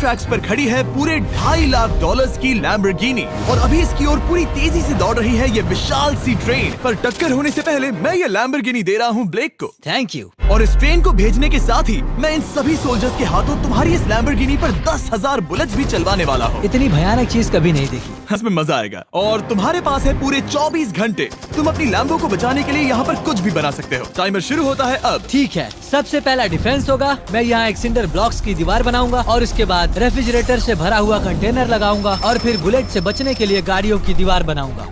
Tracks पर खड़ी है पूरे $2.5 लाख की लैम्बोर्गिनी और अभी इसकी ओर पूरी तेजी से दौड़ रही है ये विशाल सी ट्रेन। पर टक्कर होने से पहले मैं ये लैम्बोर्गिनी दे रहा हूँ ब्लेक को। Thank you. और इस ट्रेन को भेजने के साथ ही मैं इन सभी सोल्जर्स के हाथों तुम्हारी इस लैम्बोर्गिनी पर 10,000 बुलेट्स भी चलवाने वाला हूँ। इतनी भयानक चीज कभी नहीं देखी। इसमें मजा आएगा। और तुम्हारे पास है पूरे 24 घंटे। तुम अपनी लैम्बो को बचाने के लिए यहाँ पर कुछ भी बना सकते हो। टाइमर शुरू होता है अब। ठीक है, सबसे पहला डिफेंस होगा। मैं यहाँ एक सिंडर ब्लॉक्स की दीवार बनाऊंगा और इसके बाद रेफ्रिजरेटर से भरा हुआ कंटेनर लगाऊंगा और फिर बुलेट से बचने के लिए गाड़ियों की दीवार बनाऊंगा।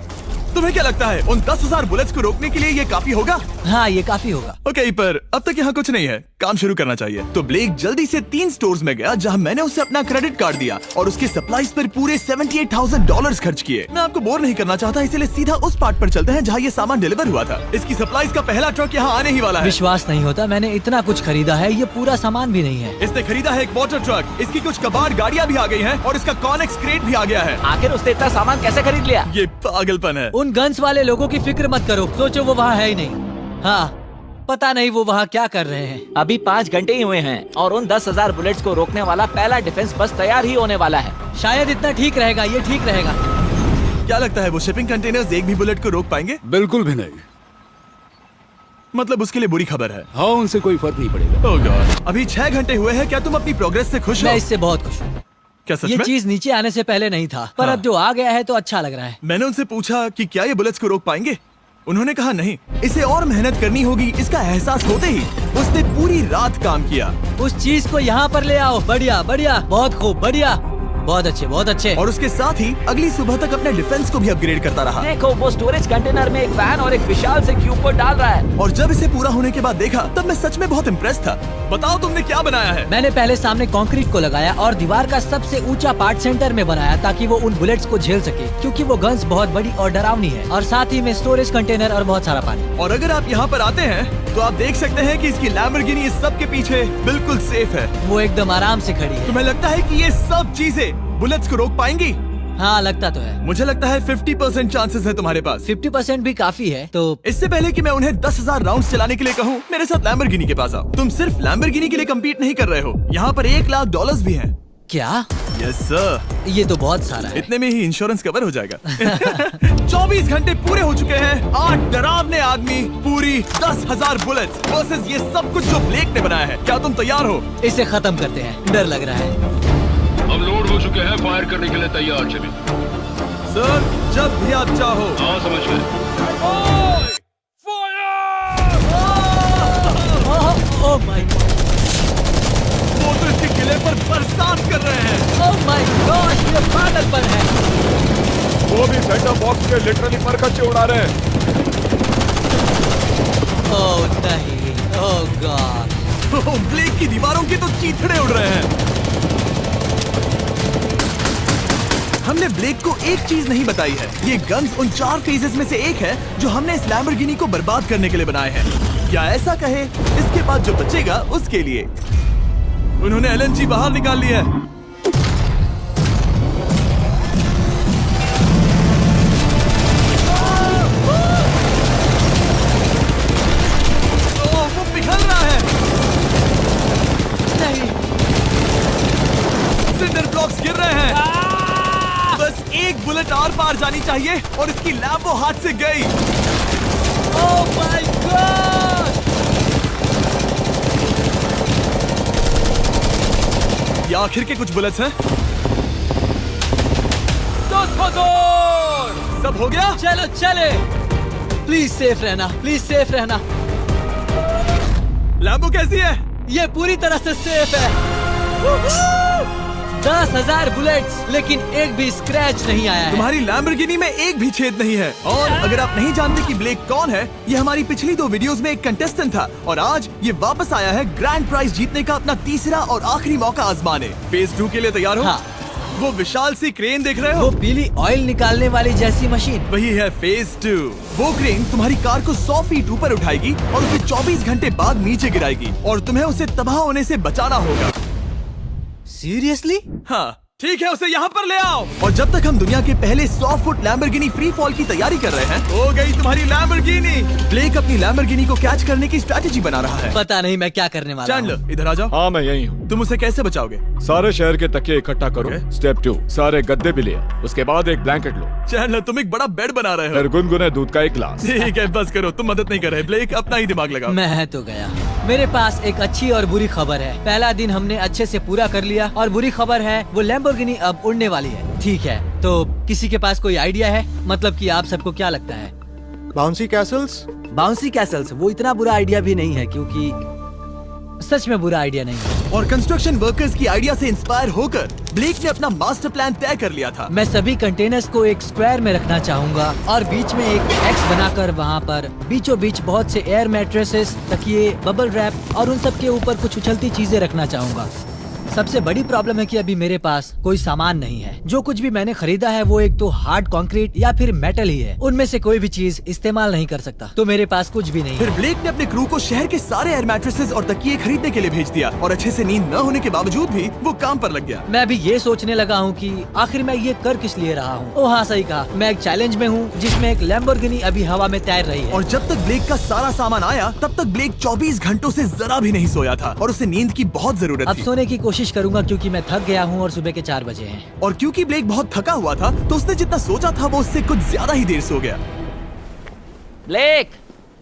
तुम्हें क्या लगता है उन 10,000 बुलेट्स को रोकने के लिए ये काफी होगा? हाँ, ये काफी होगा। ओके, पर अब तक यहाँ कुछ नहीं है, काम शुरू करना चाहिए। तो ब्लेक जल्दी से 3 स्टोर्स में गया जहाँ मैंने उसे अपना क्रेडिट कार्ड दिया और उसके सप्लाईज पर पूरे $78,000 खर्च किए। मैं आपको बोर नहीं करना चाहता, इसलिए सीधा उस पार्ट पर चलते हैं जहाँ ये सामान डिलीवर हुआ था। इसकी सप्लाईज का पहला ट्रक यहाँ आने ही वाला है। विश्वास नहीं होता, मैंने इतना कुछ खरीदा है, ये पूरा सामान भी नहीं है। इसने खरीदा है एक वाटर ट्रक, इसकी कुछ कबाड़ गाड़ियाँ भी आ गई हैं और इसका कॉनेक्स क्रेट भी आ गया है। आखिर उसने इतना सामान कैसे खरीद लिया? ये पागलपन है। उन गन्स वाले लोगों की फिक्र मत करो, सोचो वो वहाँ है ही नहीं। हाँ, पता नहीं वो वहाँ क्या कर रहे हैं। अभी 5 घंटे ही हुए हैं और उन 10,000 बुलेट्स को रोकने वाला पहला डिफेंस बस तैयार ही होने वाला है। शायद इतना ठीक रहेगा, ये ठीक रहेगा। क्या लगता है वो शिपिंग कंटेनर्स एक भी बुलेट को रोक पाएंगे? बिल्कुल भी नहीं। मतलब उसके लिए बुरी खबर है। हाँ, उनसे कोई फर्क नहीं पड़ेगा। ओह गॉड, अभी 6 घंटे हुए हैं। क्या तुम अपनी प्रोग्रेस से खुश हो? मैं इससे बहुत खुश हूँ। क्या सच ये में? चीज नीचे आने से पहले नहीं था, पर हाँ। अब जो आ गया है तो अच्छा लग रहा है। मैंने उनसे पूछा कि क्या ये बुलेट्स को रोक पाएंगे। उन्होंने कहा नहीं, इसे और मेहनत करनी होगी। इसका एहसास होते ही उसने पूरी रात काम किया। उस चीज को यहाँ पर ले आओ। बढ़िया बढ़िया, बहुत खूब, बढ़िया, बहुत अच्छे, बहुत अच्छे। और उसके साथ ही अगली सुबह तक अपने डिफेंस को भी अपग्रेड करता रहा। देखो, वो स्टोरेज कंटेनर में एक वैन और एक विशाल से क्यूब को डाल रहा है। और जब इसे पूरा होने के बाद देखा तब मैं सच में बहुत इम्प्रेस था। बताओ तुमने क्या बनाया है? मैंने पहले सामने कंक्रीट को लगाया और दीवार का सबसे ऊंचा पार्ट सेंटर में बनाया ताकि वो उन बुलेट्स को झेल सके, क्योंकि वो गन्स बहुत बड़ी और डरावनी है। और साथ ही में स्टोरेज कंटेनर और बहुत सारा पानी। और अगर आप यहाँ पर आते हैं तो आप देख सकते हैं कि इसकी लैम्बोर्गिनी इस सब के पीछे बिल्कुल सेफ है। वो एकदम आराम से खड़ी है। तुम्हें लगता है कि ये सब चीजें बुलेट्स को रोक पाएंगी? हाँ, लगता तो है। मुझे लगता है 50% चांसेस है तुम्हारे पास। 50% भी काफी है। तो इससे पहले कि मैं उन्हें 10,000 राउंड्स चलाने के लिए कहूँ, मेरे साथ लैम्बोर्गिनी के पास आओ। तुम सिर्फ लैम्बोर्गिनी के लिए कम्पीट नहीं कर रहे हो, यहाँ पर $1 लाख भी हैं। क्या? Yes sir. ये तो बहुत सारा है। इतने में ही इंश्योरेंस कवर हो जाएगा। 24 घंटे पूरे हो चुके हैं। 8 डरावने आदमी, पूरी 10,000 बुलेट्स वर्सेस ये सब कुछ जो ब्लेक ने बनाया है। क्या तुम तैयार हो? इसे खत्म करते हैं, डर लग रहा है। हम लोड हो चुके हैं, फायर करने के लिए तैयार। चलिए सर, जब भी आप चाहो। हाँ, समझ गए। ओह माय गॉड, वो तो इसके किले पर बरसात कर रहे हैं। ओह माय गॉड, ये पागलपन है। वो भी सेंटर बॉक्स के लिटरली पर कच्चे उड़ा रहे हैं। ओह नहीं, ओह गॉड। ब्लेक की दीवारों के तो चीथड़े उड़ रहे हैं। हमने ब्लेक को एक चीज नहीं बताई है, ये गन्स उन 4 फेजेस में से एक है जो हमने इस लैम्बोर्गिनी को बर्बाद करने के लिए बनाए हैं। या ऐसा कहे, इसके बाद जो बचेगा उसके लिए। उन्होंने LNG बाहर निकाल लिया है। वो पिघल रहा है। नहीं, सिंडर ब्लॉक्स गिर रहे हैं। बस एक बुलेट और पार जानी चाहिए और इसकी लैम्बो हाथ से गई। Oh my God. ये आखिर के कुछ बुलेट्स हैं। सब हो गया? चलो चले। प्लीज सेफ रहना, प्लीज सेफ रहना। लैम्बो कैसी है? ये पूरी तरह से सेफ है। 10,000 बुलेट्स, लेकिन एक भी स्क्रैच नहीं आया है। तुम्हारी लैम्बोर्गिनी में एक भी छेद नहीं है। और अगर आप नहीं जानते कि ब्लेक कौन है, ये हमारी पिछली 2 वीडियोस में एक कंटेस्टेंट था और आज ये वापस आया है ग्रैंड प्राइज जीतने का अपना तीसरा और आखिरी मौका आजमाने। फेज 2 के लिए तैयार हो? हाँ। वो विशाल सी क्रेन देख रहे हो? वो पीली ऑयल निकालने वाली जैसी मशीन। वही है फेज 2। वो क्रेन तुम्हारी कार को 100 फीट ऊपर उठाएगी और उसे 24 घंटे बाद नीचे गिराएगी और तुम्हें उसे तबाह होने से बचाना होगा। सीरियसली? हाँ, ठीक है, उसे यहाँ पर ले आओ। और जब तक हम दुनिया के पहले 100 फुट लैम्बोर्गिनी फ्री फॉल की तैयारी कर रहे हैं, हो गई तुम्हारी लैम्बोर्गिनी। ब्लेक अपनी लैम्बोर्गिनी को कैच करने की स्ट्रैटेजी बना रहा है। पता नहीं मैं क्या करने वाला हूँ। चैंडलर, इधर आ जाओ। हाँ, मैं यही हूँ। तुम उसे कैसे बचाओगे? सारे शहर के तकिए इकट्ठा करो। Okay. स्टेप 2, सारे गद्दे भी ले आओ। उसके बाद एक ब्लैंकेट लो। चैंडलर, तुम एक बड़ा बेड बना रहे फिर हो। गुनगुने दूध का एक गिलास। ठीक है, बस करो, तुम मदद नहीं कर रहे। ब्लेक, अपना ही दिमाग लगाओ। मैं तो गया। मेरे पास एक अच्छी और बुरी खबर है। पहला दिन हमने अच्छे से पूरा कर लिया और बुरी खबर है वो लैम्बोर्गिनी अब उड़ने वाली है। ठीक है, तो किसी के पास कोई आइडिया है? मतलब कि आप सबको क्या लगता है? Bouncy Castle's? बाउंसी कैसल्स वो इतना बुरा आइडिया भी नहीं है, क्योंकि सच में बुरा आइडिया नहीं है। और कंस्ट्रक्शन वर्कर्स की आइडिया से इंस्पायर होकर ब्लेक ने अपना मास्टर प्लान तय कर लिया था। मैं सभी कंटेनर्स को एक स्क्वायर में रखना चाहूंगा और बीच में एक एक्स बनाकर वहाँ पर बीचों बीच बहुत से एयर मैट्रेसेस, तकिए, बबल रैप और उन सब के ऊपर कुछ उछलती चीजें रखना चाहूंगा। सबसे बड़ी प्रॉब्लम है कि अभी मेरे पास कोई सामान नहीं है। जो कुछ भी मैंने खरीदा है वो एक तो हार्ड कंक्रीट या फिर मेटल ही है। उनमें से कोई भी चीज इस्तेमाल नहीं कर सकता, तो मेरे पास कुछ भी नहीं फिर है। ब्लेक ने अपने क्रू को शहर के सारे एयर मैट्रेसेस और तकिए खरीदने के लिए भेज दिया और अच्छे से नींद न होने के बावजूद भी वो काम पर लग गया। मैं अभी ये सोचने लगा हूँ कि आखिर मैं ये कर किस लिए रहा हूँ। ओह हाँ, सही कहा। मैं एक चैलेंज में हूँ जिसमें एक लैम्बोर्गिनी अभी हवा में तैर रही है। और जब तक ब्लेक का सारा सामान आया तब तक ब्लेक 24 घंटों से जरा भी नहीं सोया था और उसे नींद की बहुत जरूरत अब थी। सोने की कोशिश करूंगा क्योंकि मैं थक गया हूँ और सुबह के 4 बजे हैं। और क्योंकि ब्लेक बहुत थका हुआ था तो उसने जितना सोचा था वो उससे कुछ ज्यादा ही देर सो गया। ब्लेक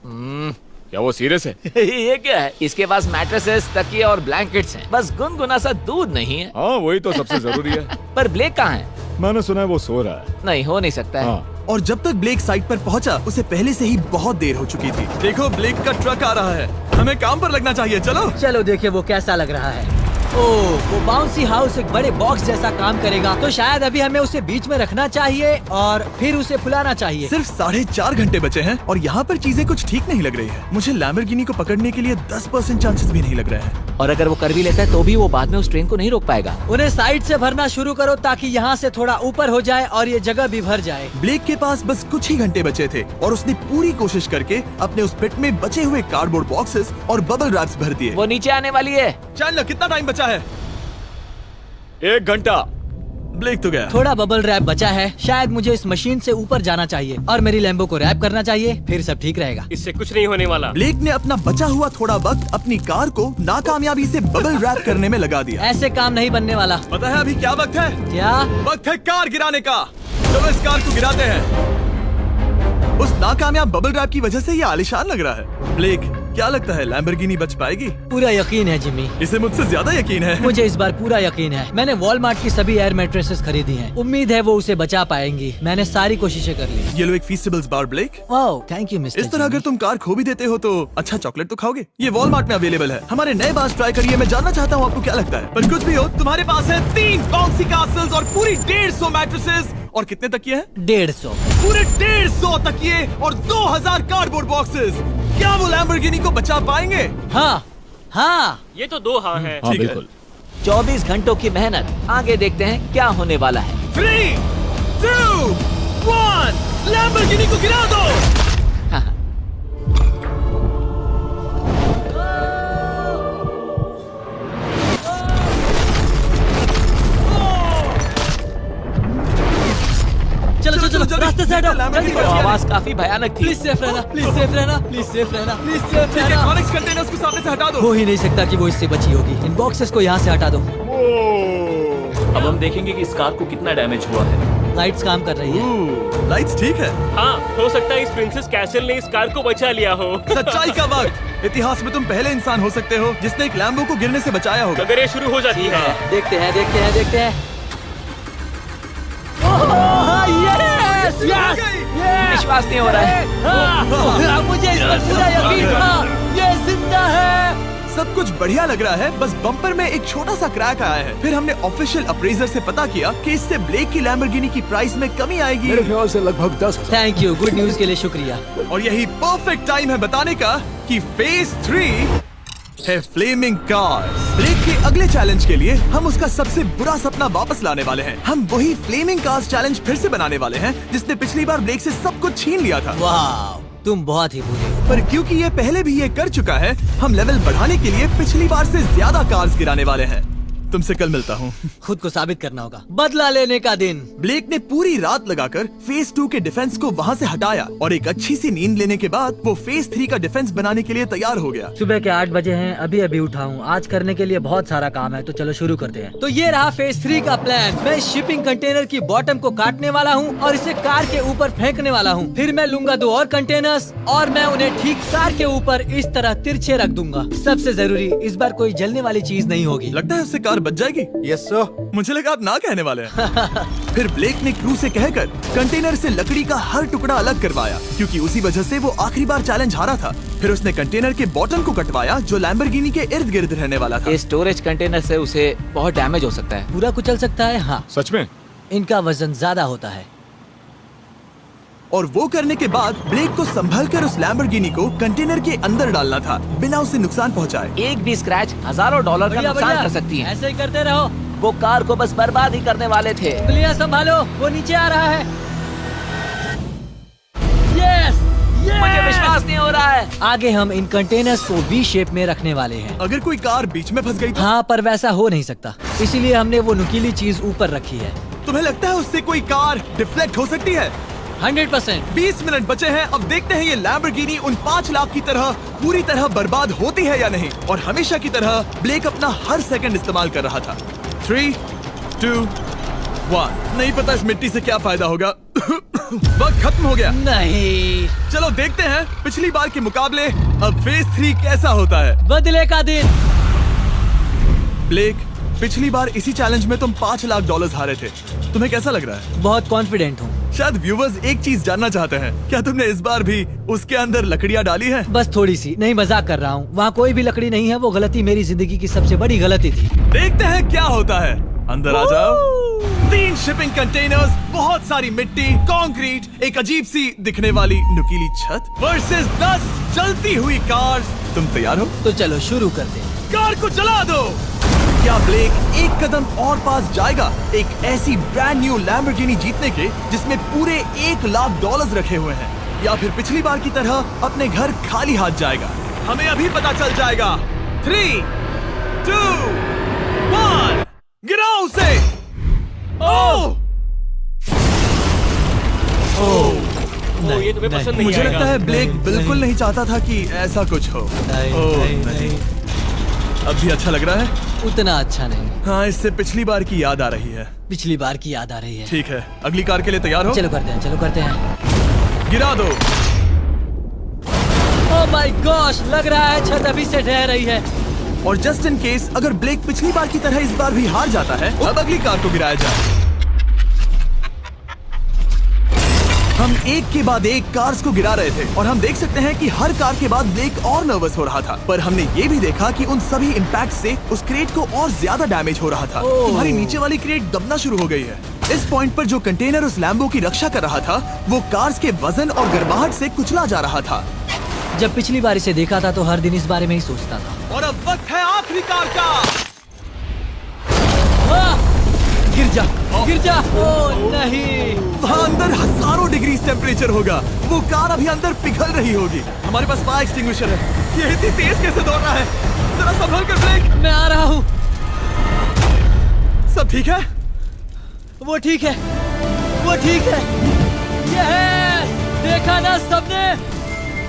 क्या वो सीरियस है? ये क्या है? इसके पास मैट्रेसेस, तकिए और ब्लैंकेट्स हैं। बस गुनगुना सा दूध नहीं है। हाँ, वही तो सबसे जरूरी है। पर ब्लेक कहाँ है? मैंने सुना है वो सो रहा है। नहीं, हो नहीं सकता है। हाँ, और जब तक ब्लेक साइट पर पहुंचा उसे पहले से ही बहुत देर हो चुकी थी। देखो, ब्लेक का ट्रक आ रहा है, हमें काम पर लगना चाहिए। चलो चलो देखिए वो कैसा लग रहा है। ओह, वो बाउंसी हाउस एक बड़े बॉक्स जैसा काम करेगा, तो शायद अभी हमें उसे बीच में रखना चाहिए और फिर उसे फुलाना चाहिए। सिर्फ 4.5 घंटे बचे हैं और यहाँ पर चीजें कुछ ठीक नहीं लग रही है। मुझे लैम्बोर्गिनी को पकड़ने के लिए 10% चांसेस भी नहीं लग रहे हैं। और अगर वो कर भी लेता है तो भी वो बाद में उस ट्रेन को नहीं रोक पाएगा। उन्हें साइड से भरना शुरू करो ताकि यहाँ से थोड़ा ऊपर हो जाए और ये जगह भी भर जाए। ब्लेक के पास बस कुछ ही घंटे बचे थे और उसने पूरी कोशिश करके अपने उस पिट में बचे हुए कार्डबोर्ड बॉक्सेस और बबल रैप्स भर दिए। वो नीचे आने वाली है। चैंडलर, कितना टाइम बचा है? 1 घंटा। ब्लेक तो गया। थोड़ा बबल रैप बचा है। शायद मुझे इस मशीन से ऊपर जाना चाहिए और मेरी लैम्बो को रैप करना चाहिए, फिर सब ठीक रहेगा। इससे कुछ नहीं होने वाला। ब्लेक ने अपना बचा हुआ थोड़ा वक्त अपनी कार को नाकामयाबी से बबल रैप करने में लगा दिया। ऐसे काम नहीं बनने वाला। पता है अभी क्या वक्त है? क्या? वक्त है कार गिराने का। चलो इस कार को गिराते हैं। उस नाकामयाब बबल रैप की वजह से ये आलिशान लग रहा है। ब्लेक, क्या लगता है लैम्बोर्गिनी बच पाएगी? पूरा यकीन है जिमी। इसे मुझसे ज्यादा यकीन है। मुझे इस बार पूरा यकीन है। मैंने वॉलमार्ट की सभी एयर मैट्रेसेस खरीदी हैं। उम्मीद है वो उसे बचा पाएंगी। मैंने सारी कोशिशें कर ली। ये लो एक Feastables bar black. Oh, thank you mister इस तरह अगर तुम कार खो भी देते हो तो अच्छा चॉकलेट तो खाओगे। ये वॉलमार्ट में अवेलेबल है। हमारे नए बार ट्राई करिए। मैं जानना चाहता हूँ आपको क्या लगता है। पर कुछ भी हो, तुम्हारे पास है 3 बाउंसी कासल्स और पूरी 150 मैट्रेसेस और कितने तकिए हैं? 150। पूरे 150 तकिए और 2000 कार्डबोर्ड बॉक्सेस। क्या वो लैम्बोर्गिनी को बचा पाएंगे? हाँ हाँ। ये तो 2 हाँ हैं। हाँ, ठीक है। बिल्कुल। 24 घंटों की मेहनत। आगे देखते हैं क्या होने वाला है। 3, 2, 1, लैम्बोर्गिनी को गिरा दो। चलो चलो चलो, रास्ते से हटो। जल्दी वो करो। आवाज काफी भयानक थी। प्लीज सेफ रहना, प्लीज सेफ रहना, प्लीज सेफ रहना, प्लीज सेफ ठीक है, रहना। कॉनिक्स कंटेनर्स को सामने से हटा दो। हो ही नहीं सकता कि वो इससे बची होगी। इन बॉक्सेस को यहाँ से हटा दो। अब हम देखेंगे कि इस कार को कितना डैमेज हुआ है। लाइट्स काम कर रही है। लाइट्स ठीक है। हाँ, हो सकता है इस प्रिंसेस कैसल ने इस कार को बचा लिया हो। सच्चाई का वक्त। इतिहास में तुम पहले इंसान हो सकते हो जिसने एक लैम्बो को गिरने से बचाया होगा। अगर ये शुरू हो जाती है। देखते हैं देखते हैं देखते हैं। यस यस विश्वास नहीं हो रहा है। मुझे इस पर पूरा यकीन था। ये जिंदा है। सब कुछ बढ़िया लग रहा है, बस बम्पर में एक छोटा सा क्रैक आया है। फिर हमने ऑफिशियल अप्रेजर से पता किया कि इससे ब्लेक की लैम्बोर्गिनी की प्राइस में कमी आएगी। मेरे ख्याल से लगभग 10,000। थैंक यू, गुड न्यूज के लिए शुक्रिया। और यही परफेक्ट टाइम है बताने का कि फेज 3 है फ्लेमिंग कार्स। ब्लेक के अगले चैलेंज के लिए हम उसका सबसे बुरा सपना वापस लाने वाले हैं। हम वही फ्लेमिंग कार्स चैलेंज फिर से बनाने वाले हैं जिसने पिछली बार ब्लेक से सब कुछ छीन लिया था। वाह, तुम बहुत ही बुरे हो। पर क्योंकि ये पहले भी ये कर चुका है, हम लेवल बढ़ाने के लिए पिछली बार से ज्यादा कार्स गिराने वाले हैं। तुमसे कल मिलता हूँ। खुद को साबित करना होगा। बदला लेने का दिन। ब्लेक ने पूरी रात लगाकर फेज 2 के डिफेंस को वहाँ से हटाया और एक अच्छी सी नींद लेने के बाद वो फेज 3 का डिफेंस बनाने के लिए तैयार हो गया। सुबह के 8 बजे हैं, अभी अभी उठा हूँ। आज करने के लिए बहुत सारा काम है, तो चलो शुरू करते हैं। तो ये रहा फेज 3 का प्लान। मैं शिपिंग कंटेनर की बॉटम को काटने वाला हूँ और इसे कार के ऊपर फेंकने वाला हूँ। फिर मैं लूंगा 2 और कंटेनर्स और मैं उन्हें ठीक कार के ऊपर इस तरह तिरछे रख दूंगा। सबसे जरूरी, इस बार कोई जलने वाली चीज नहीं होगी। लगता है उससे कार बच जाएगी। Yes sir. मुझे लगा आप ना कहने वाले हैं। फिर ब्लेक ने क्रू से कहकर कंटेनर से लकड़ी का हर टुकड़ा अलग करवाया, क्योंकि उसी वजह से वो आखिरी बार चैलेंज हारा था। फिर उसने कंटेनर के बॉटम को कटवाया जो लैम्बोर्गिनी के इर्द गिर्द रहने वाला था। इस स्टोरेज कंटेनर से उसे बहुत डैमेज हो सकता है। पूरा कुचल सकता है। हाँ, सच में? इनका वजन ज्यादा होता है। और वो करने के बाद ब्लेक को संभलकर उस लैम्बोर्गिनी को कंटेनर के अंदर डालना था, बिना उसे नुकसान पहुंचाए। एक भी स्क्रैच हजारों डॉलर का बढ़िया, नुकसान बढ़िया। कर सकती है। ऐसे ही करते रहो। वो कार को बस बर्बाद ही करने वाले थे। प्लिया संभालो, वो नीचे आ रहा है। यस, मुझे विश्वास नहीं हो रहा है। आगे हम इन कंटेनर्स को वी शेप में रखने वाले हैं। अगर कोई कार बीच में फंस गई तो? हाँ, पर वैसा हो नहीं सकता, इसीलिए हमने वो नुकीली चीज ऊपर रखी है। तुम्हें लगता है उससे कोई कार डिफ्लेक्ट हो सकती है? 100%। 20 मिनट बचे हैं। अब देखते हैं ये लैम्बोर्गिनी उन 5 लाख की तरह पूरी तरह बर्बाद होती है या नहीं। और हमेशा की तरह ब्लेक अपना हर सेकंड इस्तेमाल कर रहा था। 3, 2, 1। नहीं पता इस मिट्टी से क्या फायदा होगा। वक्त खत्म हो गया। नहीं, चलो देखते हैं पिछली बार के मुकाबले अब फेज 3 कैसा होता है। बदले का दिन। ब्लेक, पिछली बार इसी चैलेंज में तुम $5 लाख हारे थे। तुम्हें कैसा लग रहा है? बहुत कॉन्फिडेंट हूँ। शायद व्यूवर्स एक चीज जानना चाहते हैं, क्या तुमने इस बार भी उसके अंदर लकड़ियाँ डाली हैं? बस थोड़ी सी, नहीं मजाक कर रहा हूँ। वहाँ कोई भी लकड़ी नहीं है। वो गलती मेरी जिंदगी की सबसे बड़ी गलती थी। देखते हैं क्या होता है। अंदर आ जाओ। 3 शिपिंग कंटेनर्स, बहुत सारी मिट्टी, कंक्रीट, एक अजीब सी दिखने वाली नुकीली छत वर्सेस 10 चलती हुई कार्स। तुम तैयार हो? तो चलो शुरू करते हैं। कार को चला दो। क्या ब्लेक एक कदम और पास जाएगा एक ऐसी ब्रांड न्यू लैम्बोर्गिनी जीतने के जिसमें पूरे $1 लाख रखे हुए हैं, या फिर पिछली बार की तरह अपने घर खाली हाथ जाएगा? हमें अभी पता चल जाएगा। 3, 2, 1, गिराओ उसे। ओह! ओ, ये तुम्हें पसंद नहीं मुझे आएगा। लगता है ब्लेक बिल्कुल नहीं चाहता था कि ऐसा कुछ हो। ओह, नहीं। अब भी अच्छा लग रहा है? उतना अच्छा नहीं। हाँ, इससे पिछली बार की याद आ रही है। पिछली बार की याद आ रही है। ठीक है, अगली कार के लिए तैयार हो? चलो करते हैं, चलो करते हैं। गिरा दो। ओह माय गॉश, लग रहा है छत अभी से ढह रही है। और जस्ट इन केस अगर ब्लेक पिछली बार की तरह इस बार भी हार जाता है, अब अगली कार को गिराया जाए। हम एक के बाद एक कार्स को गिरा रहे थे और हम देख सकते हैं कि हर कार के बाद ब्लेक और नर्वस हो रहा था, पर हमने ये भी देखा कि उन सभी इम्पैक्ट से उस क्रेट को और ज्यादा डैमेज हो रहा था। तुम्हारी नीचे वाली क्रेट दबना शुरू हो गई है। इस पॉइंट पर जो कंटेनर उस लैम्बो की रक्षा कर रहा था, वो कार्स के वजन और गर्माहट से कुचला जा रहा था। जब पिछली बार इसे देखा था तो हर दिन इस बारे में ही सोचता था। और अब वक्त है आखिरी कार का। गिर जा, गिर जा। ओह नहीं, वहाँ अंदर हजारों डिग्री टेम्परेचर होगा। वो कार अभी अंदर पिघल रही होगी। हमारे पास फायर एक्सटिंग्विशर है। ये इतनी तेज कैसे दौड़ रहा है? जरा संभल कर ब्लेक। मैं आ रहा हूँ। सब ठीक है? वो ठीक है, वो ठीक है। ये है, देखा ना सबने।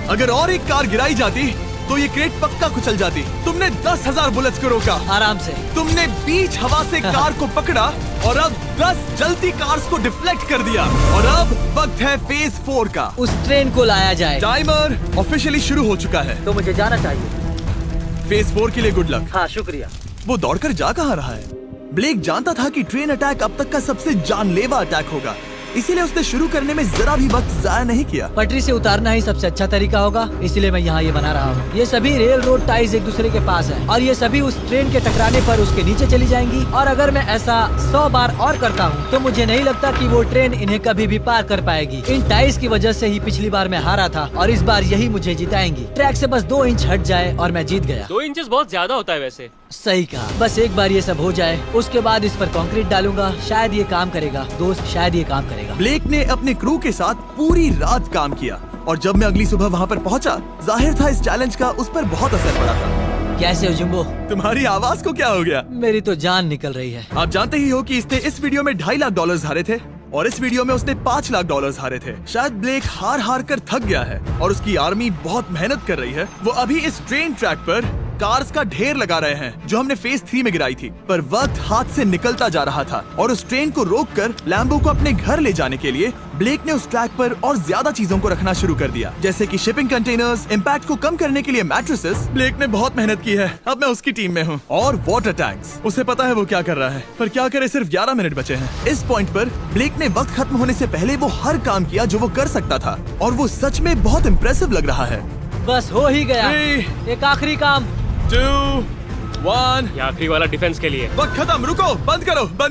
अगर और एक कार गिराई जाती तो ये क्रेट पक्का कुचल जाती। तुमने 10,000 बुलेट्स को रोका। आराम से। तुमने बीच हवा से कार को पकड़ा और अब 10 जलती कार्स को डिफ्लेक्ट कर दिया। और अब वक्त है फेज 4 का। उस ट्रेन को लाया जाए। टाइमर ऑफिशियली शुरू हो चुका है। तो मुझे जाना चाहिए। फेज 4 के लिए गुड लक। हाँ, शुक्रिया। वो दौड़कर जा कहाँ रहा है? ब्लेक जानता था कि ट्रेन अटैक अब तक का सबसे जानलेवा अटैक होगा, इसीलिए उसने शुरू करने में जरा भी वक्त जाया नहीं किया। पटरी से उतारना ही सबसे अच्छा तरीका होगा, इसलिए मैं यहाँ ये बना रहा हूँ। ये सभी रेल रोड टाइज एक दूसरे के पास है और ये सभी उस ट्रेन के टकराने पर उसके नीचे चली जाएंगी। और अगर मैं ऐसा 100 बार और करता हूँ तो मुझे नहीं लगता कि वो ट्रेन इन्हें कभी भी पार कर पाएगी। इन टाइज की वजह से ही पिछली बार मैं हारा था और इस बार यही मुझे जिताएंगी। ट्रैक से बस 2 इंच हट जाए और मैं जीत गया। 2 इंचेस बहुत ज्यादा होता है वैसे। सही कहा। बस एक बार ये सब हो जाए, उसके बाद इस पर कंक्रीट डालूंगा। शायद ये काम करेगा दोस्त, शायद ये काम करेगा। ब्लेक ने अपने क्रू के साथ पूरी रात काम किया और जब मैं अगली सुबह वहाँ पर पहुँचा, जाहिर था इस चैलेंज का उस पर बहुत असर पड़ा था। कैसे हो जुम्बो? तुम्हारी आवाज को क्या हो गया? मेरी तो जान निकल रही है। आप जानते ही हो कि इसने इस वीडियो में $2.5 लाख हारे थे और इस वीडियो में उसने $5 लाख हारे थे। शायद ब्लेक हार कर थक गया है और उसकी आर्मी बहुत मेहनत कर रही है। वो अभी इस ट्रेन ट्रैक पर कार्स का ढेर लगा रहे हैं जो हमने फेज 3 में गिराई थी, पर वक्त हाथ से निकलता जा रहा था और उस ट्रेन को रोककर लैम्बो को अपने घर ले जाने के लिए ब्लेक ने उस ट्रैक पर और ज्यादा चीजों को रखना शुरू कर दिया, जैसे कि शिपिंग कंटेनर्स, इम्पैक्ट को कम करने के लिए मैट्रेसेस। ब्लेक ने बहुत मेहनत की है, अब मैं उसकी टीम में हूँ। और वाटर टैंक्स, उसे पता है वो क्या कर रहा है, पर क्या करे, सिर्फ 11 मिनट बचे हैं। इस पॉइंट पर ब्लेक ने वक्त खत्म होने से पहले वो हर काम किया जो वो कर सकता था और वो सच में बहुत इम्प्रेसिव लग रहा है। बस हो ही गया। 3, एक आखिरी काम। 2, 1। ये आखिरी वाला डिफेंस के लिए। वक्त खत्म, रुको, बंद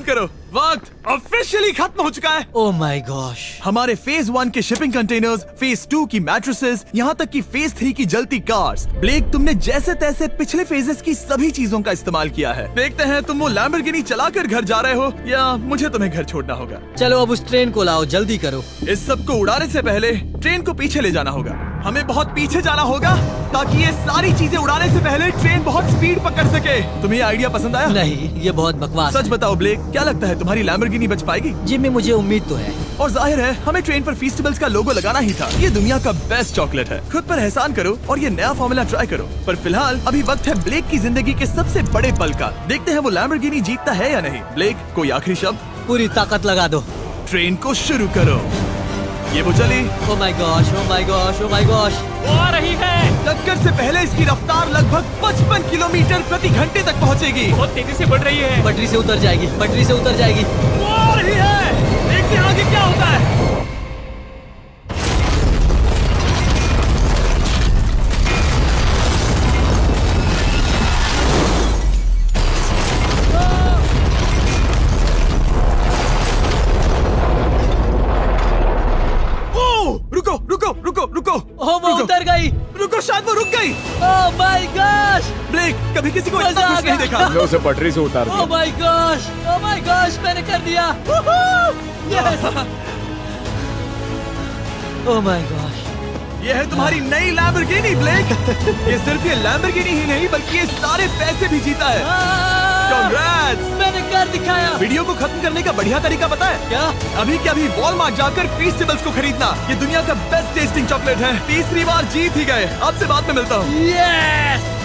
करो। वक्त ऑफिशियली खत्म हो चुका है। Oh my gosh. हमारे फेज 1 के शिपिंग कंटेनर्स, फेज 2 की मैट्रेसेस, यहाँ तक कि फेज 3 की जलती कार्स। ब्लेक, तुमने जैसे तैसे पिछले फेजेस की सभी चीजों का इस्तेमाल किया है। देखते हैं तुम वो लैम्बोर्गिनी चलाकर घर जा रहे हो या मुझे तुम्हें घर छोड़ना होगा। चलो अब उस ट्रेन को लाओ, जल्दी करो। इस सब को उड़ाने से पहले ट्रेन को पीछे ले जाना होगा। हमें बहुत पीछे जाना होगा ताकि ये सारी चीजें उड़ाने से पहले ट्रेन बहुत स्पीड पकड़ सके। तुम्हें ये आइडिया पसंद आया? नहीं, ये बहुत बकवास सच है। बताओ ब्लेक, क्या लगता है तुम्हारी लैम्बोर्गिनी बच पाएगी? जिम्मी, मुझे उम्मीद तो है। और जाहिर है हमें ट्रेन पर फेस्टिवल्स का लोगो लगाना ही था। ये दुनिया का बेस्ट चॉकलेट है। खुद पर एहसान करो और ये नया फॉर्मूला ट्राई करो। पर फिलहाल अभी वक्त है ब्लेक की जिंदगी के सबसे बड़े पल का। देखते हैं वो लैम्बोर्गिनी जीतता है या नहीं। ब्लेक, कोई आखिरी शब्द? पूरी ताकत लगा दो। ट्रेन को शुरू करो। ये वो चली। Oh my gosh, oh my gosh, oh my gosh. वो आ रही है। टक्कर से पहले इसकी रफ्तार लगभग 55 किलोमीटर प्रति घंटे तक पहुंचेगी। बहुत तेजी से बढ़ रही है। पटरी से उतर जाएगी, पटरी से उतर जाएगी। वो आ रही है। देखते हैं आगे क्या होता है। रुको। ओह, वो उतर गई। रुको, शायद वो रुक गई। Oh my gosh. ब्लेक, कभी किसी को मजा इतना आ खुश नहीं गया। देखा। हमने उसे पटरी से उतार ओह दिया। My gosh, oh my gosh, मैंने कर दिया। यस। Oh my gosh. ये है तुम्हारी नई लैम्बोर्गिनी ब्लेक। ये सिर्फ ये लैम्बोर्गिनी ही नहीं बल्कि ये सारे पैसे भी जीता है। Congrats! मैंने कर दिखाया। वीडियो को खत्म करने का बढ़िया तरीका पता है क्या? अभी के अभी वॉलमार्ट जाकर फेस्टिवल्स को खरीदना। ये दुनिया का बेस्ट टेस्टिंग चॉकलेट है। तीसरी बार जीत ही गए। आपसे बाद में मिलता हूँ। यस।